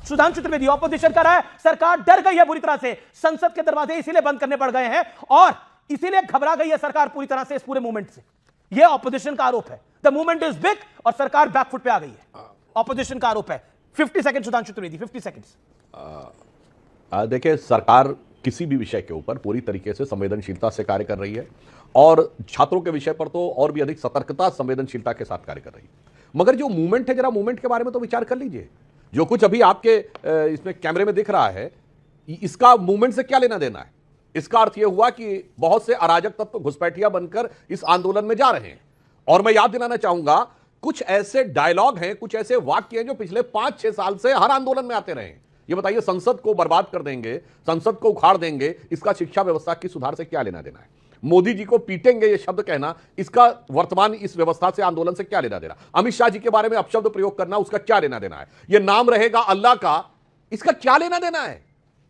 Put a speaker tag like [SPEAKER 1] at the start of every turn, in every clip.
[SPEAKER 1] Sudhanshu Trivedi opposition कर रहा है, सरकार डर गई है बुरी तरह से, संसद के दरवाजे इसीलिए बंद करने पड़ गए हैं और इसीलिए घबरा गई है सरकार पूरी तरह से इस पूरे मूवमेंट से। यह ऑपोजिशन का आरोप है। द मूवमेंट इज बिग और सरकार बैकफुट पे आ गई है, ऑपोजिशन का आरोप है। 50 सेकंड सुधांशु त्रिवेदी, 50 सेकंड्स।
[SPEAKER 2] देखिए, सरकार किसी भी विषय के ऊपर पूरी तरीके से संवेदनशीलता से कार्य कर रही है और छात्रों के विषय पर तो और भी अधिक सतर्कता संवेदनशीलता के साथ कार्य कर रही है। मगर जो मूवमेंट है, जरा मूवमेंट के बारे में तो विचार कर लीजिए। जो कुछ अभी आपके इसमें कैमरे में दिख रहा है, इसका मूवमेंट से क्या लेना देना है? इसका अर्थ यह हुआ कि बहुत से अराजक तत्व घुसपैठिया बनकर इस आंदोलन में जा रहे हैं। और मैं याद दिलाना चाहूंगा, कुछ ऐसे डायलॉग हैं, कुछ ऐसे वाक्य हैं जो पिछले 5-6 साल से हर आंदोलन में आते रहे हैं। ये बताइए, संसद को बर्बाद कर देंगे, संसद को उखाड़ देंगे, इसका शिक्षा व्यवस्था की सुधार से क्या लेना देना है? मोदी जी को पीटेंगे ये शब्द कहना, इसका वर्तमान इस व्यवस्था से, आंदोलन से क्या लेना देना? अमित शाह जी के बारे में अपशब्द प्रयोग करना, उसका क्या लेना देना है? ये नाम रहेगा अल्लाह का, इसका क्या लेना देना है?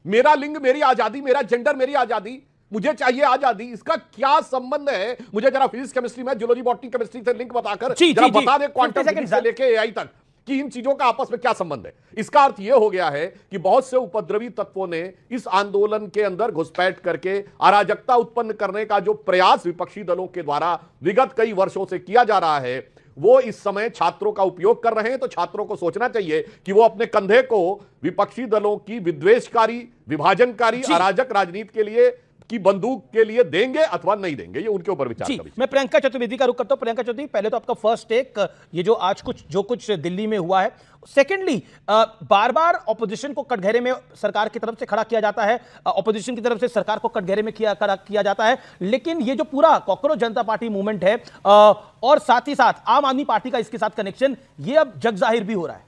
[SPEAKER 2] मेरा लिंग मेरी आजादी, मेरा जेंडर मेरी आजादी, मुझे चाहिए आजादी, इसका क्या संबंध है? मुझे जरा फिजिक्स केमिस्ट्री में, जूलॉजी बॉटनी केमिस्ट्री से लिंक बताकर जरा बता दे, क्वांटम से लेके एआई तक कि इन चीजों का आपस में क्या संबंध है। इसका अर्थ यह हो गया है कि बहुत से उपद्रवी तत्वों ने इस आंदोलन के अंदर घुसपैठ करके अराजकता उत्पन्न करने का जो प्रयास विपक्षी दलों के द्वारा विगत कई वर्षों से किया जा रहा है, वो इस समय छात्रों का उपयोग कर रहे हैं। तो छात्रों को सोचना चाहिए कि वो अपने कंधे को विपक्षी दलों की विद्वेषकारी, विभाजनकारी, अराजक राजनीति के लिए की बंदूक के लिए देंगे अथवा नहीं देंगे, ये उनके ऊपर विचार का विषय।
[SPEAKER 1] मैं प्रियंका चतुर्वेदी का रुख करता हूं। प्रियंका चतुर्वेदी, पहले तो आपका फर्स्ट टेक, ये जो आज कुछ दिल्ली में हुआ है। सेकेंडली, बार बार ऑपोजिशन को कटघरे में सरकार की तरफ से खड़ा किया जाता है, ऑपोजिशन की तरफ से सरकार को कटघरे में किया जाता है, लेकिन ये जो पूरा कॉकरोच जनता पार्टी मूवमेंट है और साथ ही साथ आम आदमी पार्टी का इसके साथ कनेक्शन, ये अब जग जाहिर भी हो रहा है।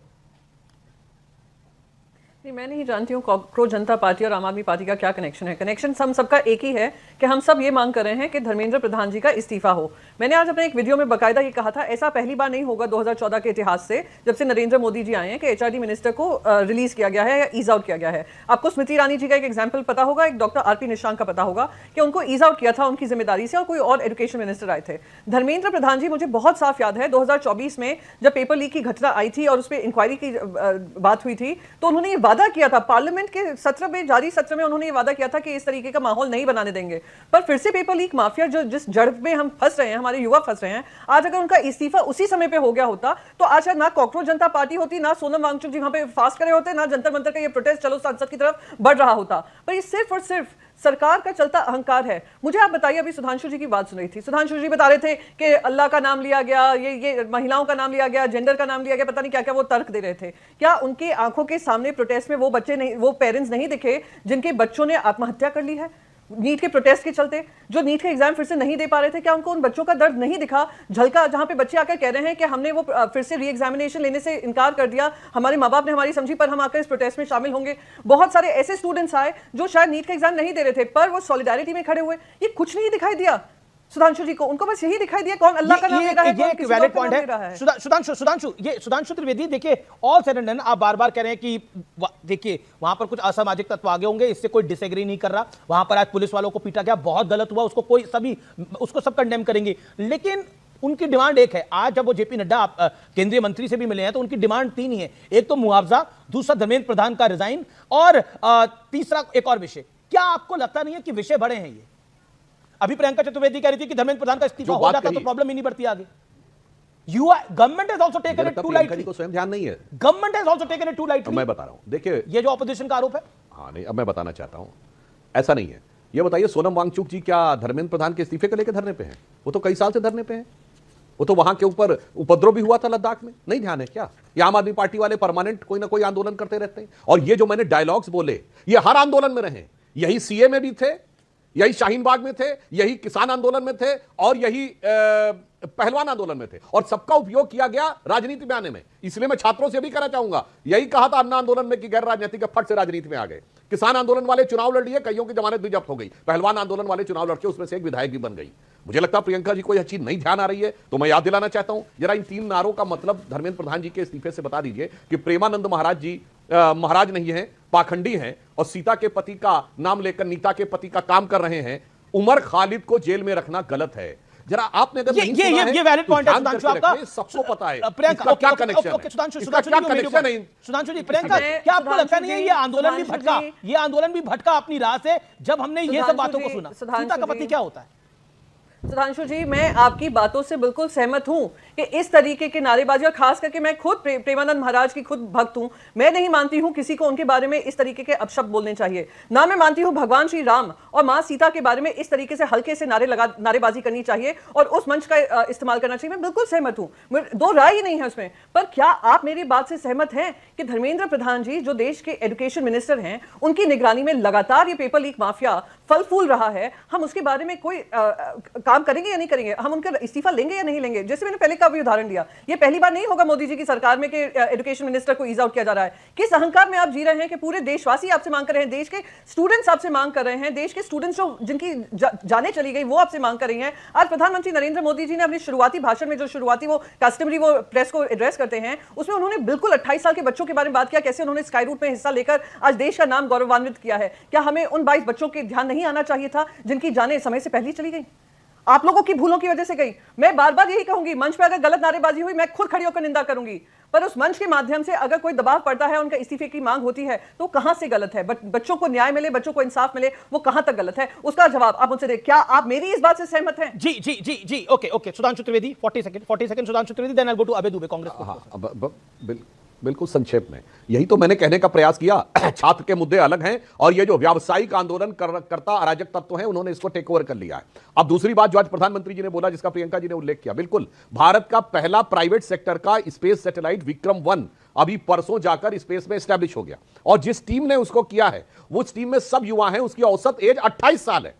[SPEAKER 3] नहीं, मैं नहीं जानती हूँ कॉकरोच जनता पार्टी और आम आदमी पार्टी का क्या कनेक्शन है। कनेक्शन हम सबका एक ही है कि हम सब ये मांग कर रहे हैं कि धर्मेंद्र प्रधान जी का इस्तीफा हो। मैंने आज अपने एक वीडियो में बाकायदा ये कहा था, ऐसा पहली बार नहीं होगा 2014 के इतिहास से, जब से नरेंद्र मोदी जी आए हैं, कि एचआरडी मिनिस्टर को रिलीज किया गया है या ईज आउट किया गया है। आपको स्मृति ईरानी जी का एक एग्जाम्पल पता होगा, एक डॉक्टर आरपी निशंक का पता होगा कि उनको ईज आउट किया था उनकी जिम्मेदारी से, और कोई और एजुकेशन मिनिस्टर आए थे। धर्मेंद्र प्रधान जी, मुझे बहुत साफ याद है 2024 में जब पेपर लीक की घटना आई थी और उस पर इंक्वायरी की बात हुई थी, तो उन्होंने ये वादा किया था, पार्लियामेंट के सत्र में, जारी सत्र में उन्होंने ये वादा किया था कि इस तरीके का माहौल नहीं बनाने देंगे। पर फिर से पेपर लीक माफिया, जो जिस जड़ में हम फंस रहे हैं, हमारे युवा फंस रहे हैं, आज अगर उनका इस्तीफा उसी समय पे हो गया होता तो आज ना कॉकरोच जनता पार्टी होती, ना सोनम वांगचुक जी वहां पे फास्ट करे होते, ना जंतर मंतर का ये प्रोटेस्ट चलो संसद की तरफ बढ़ रहा होता। पर ये सिर्फ और सिर्फ सरकार का चलता अहंकार है। मुझे आप बताइए, अभी सुधांशु जी की बात सुन रही थी, सुधांशु जी बता रहे थे कि अल्लाह का नाम लिया गया, ये महिलाओं का नाम लिया गया, जेंडर का नाम लिया गया, पता नहीं क्या क्या वो तर्क दे रहे थे। क्या उनकी आंखों के सामने प्रोटेस्ट में वो बच्चे नहीं, वो पेरेंट्स नहीं दिखे जिनके बच्चों ने आत्महत्या कर ली है नीट के प्रोटेस्ट के चलते, जो नीट के एग्जाम फिर से नहीं दे पा रहे थे? क्या उनको उन बच्चों का दर्द नहीं दिखा, झलका, जहां पे बच्चे आकर कह रहे हैं कि हमने वो फिर से री एग्जामिनेशन लेने से इनकार कर दिया, हमारे माँ बाप ने हमारी समझी, पर हम आकर इस प्रोटेस्ट में शामिल होंगे। बहुत सारे ऐसे स्टूडेंट्स आए जो शायद नीट का एग्जाम नहीं दे रहे थे, पर वो सॉलिडारिटी में खड़े हुए। ये कुछ नहीं दिखाई दिया सुधांशु जी को, उनको बस यही दिखाई दिया कौन अल्लाह का नाम ले रहा है,
[SPEAKER 1] ये एक वैलिड पॉइंट है। सुधांशु त्रिवेदी, देखिए ऑल सेड एंड डन, आप बार बार कह रहे हैं कि देखिए वहां पर कुछ असामाजिक तत्व आगे होंगे, इससे कोई डिसएग्री नहीं कर रहा। वहां पर आज पुलिस वालों को पीटा गया, बहुत गलत हुआ, उसको सब कंडेम करेंगे। लेकिन उनकी डिमांड एक है। आज जब वो जेपी नड्डा केंद्रीय मंत्री से भी मिले हैं तो उनकी डिमांड 3 ही है, एक तो मुआवजा, दूसरा धर्मेंद्र प्रधान का रिजाइन, और तीसरा एक और विषय। क्या आपको लगता नहीं है कि विषय बड़े हैं ये? अभी प्रियंका चतुर्वेदी कह रही थी कि धर्मेंद्र प्रधान का इस्तीफा हो जाता तो प्रॉब्लम ही नहीं बढ़ती आगे। Government has also taken it too lightly,
[SPEAKER 2] को स्वयं ध्यान नहीं है।
[SPEAKER 1] Government has also taken it too lightly.
[SPEAKER 2] मैं बता रहा हूं, देखिए
[SPEAKER 1] ये जो ऑपोजिशन का आरोप है,
[SPEAKER 2] हाँ नहीं, अब मैं बताना चाहता हूं, ऐसा नहीं है। ये बताइए, सोनम वांगचुक जी क्या धर्मेंद्र प्रधान के इस्तीफे को लेकर धरने पे हैं? वो तो कई साल से धरने पे हैं। वो तो वहां के ऊपर उपद्रव भी हुआ था लद्दाख में, नहीं ध्यान है क्या? ये आम आदमी पार्टी वाले परमानेंट कोई ना कोई आंदोलन करते रहते हैं। और ये जो मैंने डायलॉग्स बोले, ये हर आंदोलन में रहे। यही सीए में भी थे, यही शाहीन बाग में थे, यही किसान आंदोलन में थे, और यही पहलवान आंदोलन में थे, और सबका उपयोग किया गया राजनीति में आने में। इसलिए मैं छात्रों से भी कहना चाहूंगा, यही कहा था अन्ना आंदोलन में कि गैर राजनीतिक फट से राजनीति में आ गए। किसान आंदोलन वाले चुनाव लड़ लिए, कईयों की जमानत भी जब्त हो गई। पहलवान आंदोलन वाले चुनाव लड़के, उसमें से एक विधायक भी बन गई। मुझे लगता है प्रियंका जी को यह चीज नहीं ध्यान आ रही है, तो मैं याद दिलाना चाहता हूं, जरा इन 3 नारों का मतलब धर्मेंद्र प्रधान जी के इस्तीफे से बता दीजिए कि प्रेमानंद महाराज जी महाराज नहीं है, पाखंडी हैं, और सीता के पति का नाम लेकर नीता के पति का काम कर रहे हैं। उमर खालिद को जेल में रखना गलत है। जरा आपने अगर नहीं सुना है,
[SPEAKER 1] ये वैलिड
[SPEAKER 2] तो
[SPEAKER 1] पॉइंट है
[SPEAKER 2] ध्यान
[SPEAKER 1] सुधांशु
[SPEAKER 2] करके
[SPEAKER 1] आपका।
[SPEAKER 2] रखिए, सबको पता है
[SPEAKER 1] प्रियंका,
[SPEAKER 2] इसका क्या
[SPEAKER 1] ओके,
[SPEAKER 2] कनेक्शन
[SPEAKER 1] ओके,
[SPEAKER 2] है,
[SPEAKER 1] सुधांशु
[SPEAKER 2] इसका क्या कनेक्शन है।
[SPEAKER 1] सुधांशु जी, प्रियंका,
[SPEAKER 3] मैं-
[SPEAKER 1] क्या आपको लगता नहीं है ये आंदोलन भी
[SPEAKER 3] सुधांशु
[SPEAKER 1] भटका,
[SPEAKER 3] जी-
[SPEAKER 1] ये आंदोलन भी भटका अपनी राह से जब हमने ये सब बातों को सुना?
[SPEAKER 3] सुधांशु
[SPEAKER 1] सीता का पति
[SPEAKER 3] जी-
[SPEAKER 1] क्या होता है?
[SPEAKER 3] सुधांशु जी, मैं आपकी बातों से बिल्कुल सहमत हूं कि इस तरीके की नारेबाजी, और खास करके मैं खुद प्रेमानंद महाराज की खुद भक्त हूं, मैं नहीं मानती हूं किसी को उनके बारे में इस तरीके के अपशब्द बोलने चाहिए। ना मैं मानती हूं भगवान श्री राम और मां सीता के बारे में इस तरीके से हल्के से नारेबाजी करनी चाहिए और उस मंच का इस्तेमाल करना चाहिए। मैं बिल्कुल सहमत हूं, दो राय ही नहीं है उसमें। पर क्या आप मेरी बात से सहमत हैं कि धर्मेंद्र प्रधान जी जो देश के एजुकेशन मिनिस्टर हैं, उनकी निगरानी में लगातार ये पेपर लीक माफिया फल फूल रहा है, हम उसके बारे में कोई काम करेंगे या नहीं करेंगे? हम उनका इस्तीफा लेंगे या नहीं लेंगे? जैसे मैंने पहले का भी उदाहरण दिया, ये पहली बार नहीं होगा मोदी जी की सरकार में कि एजुकेशन मिनिस्टर को ईज आउट किया जा रहा है। किस अहंकार में आप जी रहे हैं कि पूरे देशवासी आपसे मांग कर रहे हैं, देश के स्टूडेंट्स आपसे मांग कर रहे हैं, देश के स्टूडेंट्स जो जिनकी जाने चली गई वो आपसे मांग कर रही हैं। आज प्रधानमंत्री नरेंद्र मोदी जी ने अपने शुरुआती भाषण में, जो शुरुआती वो कस्टमरी वो प्रेस को एड्रेस करते हैं, उसमें उन्होंने बिल्कुल 28 साल के बच्चों के बारे में बात किया, कैसे उन्होंने स्काई रूट में हिस्सा लेकर आज देश का नाम गौरवान्वित किया है। क्या हमें उन 22 बच्चों के ध्यान नहीं आना चाहिए था जिनकी जानें समय से पहले चली गई? आप लोगों की भूलों की वजह से गई। मैं बार बार यही कहूंगी, मंच पे अगर गलत नारेबाजी हुई मैं खुद खड़ी होकर निंदा करूंगी, पर उस मंच के माध्यम से अगर कोई दबाव पड़ता है, उनका इस्तीफे की मांग होती है, तो कहां से गलत है? बच्चों को न्याय मिले, बच्चों को इंसाफ मिले, वो कहां तक गलत है? उसका जवाब आप मुझसे दें। क्या आप मेरी इस बात से सहमत हैं?
[SPEAKER 1] जी जी जी जी, okay okay, Sudhanshu Trivedi 40 second Sudhanshu Trivedi, then I go to Abhay Dubey, Congress को।
[SPEAKER 2] हाँ, बिल्कुल संक्षेप में यही तो मैंने कहने का प्रयास किया। छात्र के मुद्दे अलग हैं और ये जो व्यावसायिक आंदोलन करता अराजक तत्व हैं, उन्होंने इसको टेक ओवर कर लिया है। अब दूसरी बात जो आज प्रधानमंत्री जी ने बोला, जिसका प्रियंका जी ने उल्लेख किया, बिल्कुल भारत का पहला प्राइवेट सेक्टर का स्पेस सैटेलाइट विक्रम-1 अभी परसों जाकर स्पेस में एस्टैब्लिश हो गया, और जिस टीम ने उसको किया है वो टीम में सब युवा हैं, उसकी औसत एज 28 साल है।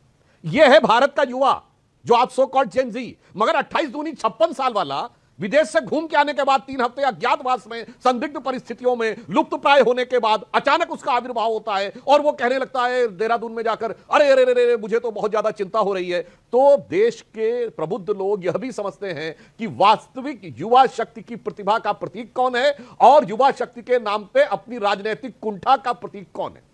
[SPEAKER 2] यह है भारत का युवा जो आप सो कॉल्ड जेन जी, मगर 28 दूनी 56 साल वाला विदेश से घूम के आने के बाद 3 हफ्ते अज्ञातवास में संदिग्ध परिस्थितियों में लुप्त प्राय होने के बाद अचानक उसका आविर्भाव होता है और वो कहने लगता है देहरादून में जाकर, अरे अरे अरे मुझे तो बहुत ज्यादा चिंता हो रही है। तो देश के प्रबुद्ध लोग यह भी समझते हैं कि वास्तविक युवा शक्ति की प्रतिभा का प्रतीक कौन है और युवा शक्ति के नाम पे अपनी राजनीतिक कुंठा का प्रतीक कौन है।